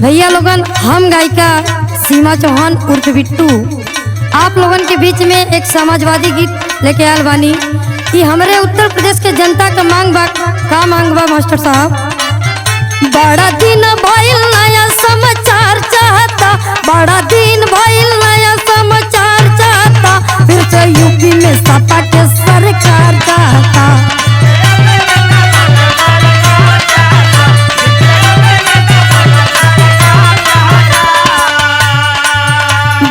भैया लोगन, हम गायिका सीमा चौहान उर्फ बिट्टू आप लोगन के बीच में एक समाजवादी गीत लेके आयल बानी। ये हमारे उत्तर प्रदेश के जनता का मांग बा। का मांग बा मास्टर साहब? बड़ा दिन भइल नया समाचार चाहता, बड़ा दिन भइल नया समाचार चाहता, फिर से यूपी में सपा के सरकार चाहता।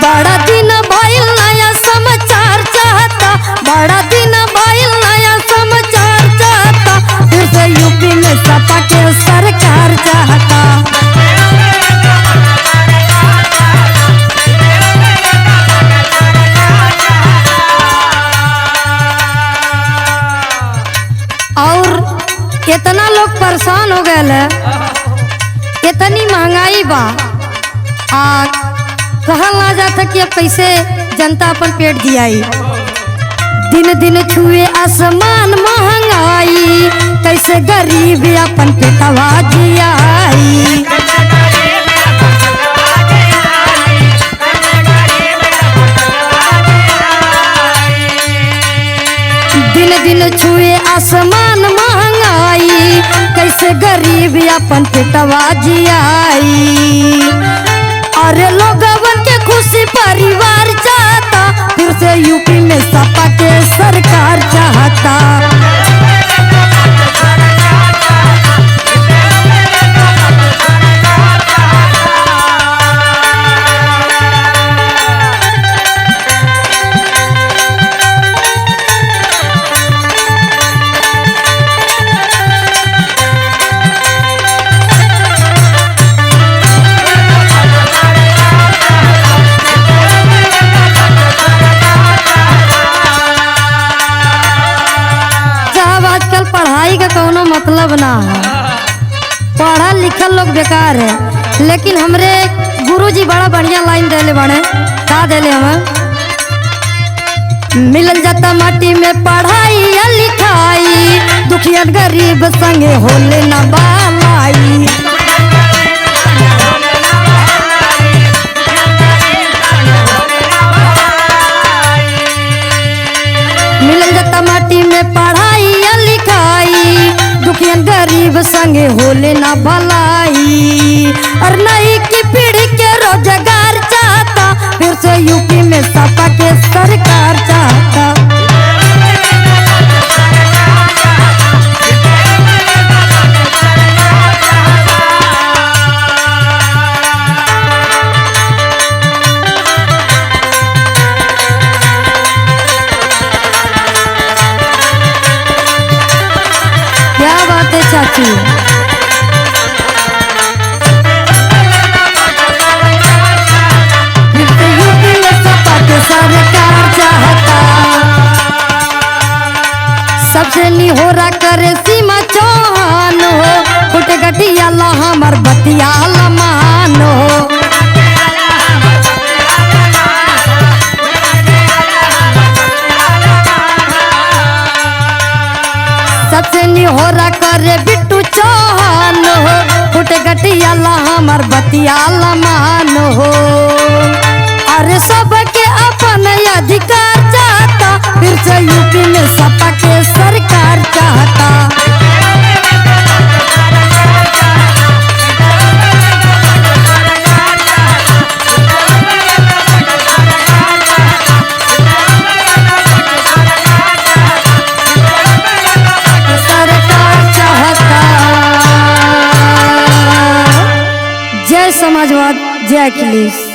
बड़ा दिन भइल नया समाचार चाहता, बड़ा दिन भइल नया समाचार चाहता, फिर से यूपी में सपा के सरकार चाहता। और कितना लोग परेशान हो गए है, इतनी महंगाई बा, कहल ना जाता कि अब कैसे जनता अपन पेट दियाई। दिन दिन छुए आसमान महंगाई, कैसे गरीब अपन पेटवा जियाई। दिन दिन छुए आसमान महंगाई, कैसे गरीब अपन पेटवा जियाई। अरे लोगवन के खुशी परिवार चाहता, फिर से यूपी में सपा के सरकार चाहता। पढ़ाई का कोनो मतलब ना है, पढ़ा लिखल लोग बेकार है। लेकिन हमरे गुरुजी बड़ा बढ़िया लाइन देले बड़े। का देले हमें? मिल जाता माटी में पढ़ाई या लिखाई, दुखिया गरीब संगे होले ना बालाई। मिल जाता माटी में पढ़ाई या लिखाई, दुखिया गरीब संगे होले ना भलाई। और नहीं की पीढ़ी के रोजगार चाहता, फिर से यूपी में सपा के सरकार चाहता। क्या बात है चाची? यूपी में सपा के सरकार चाहता। सबसे निहोरा करे सीमा चौहान हो, फुटे गठिया ला हमार बतिया लमान हो। सबसे निहोरा करे बिट्टू चौहान हो, फुटे गठिया ला हमार बतिया लमान हो। अरे सबके अपन अधिकार चाहता, फिर से यूपी में सपा के सरकार चाहता। जय समाजवाद, जय अखिलेश।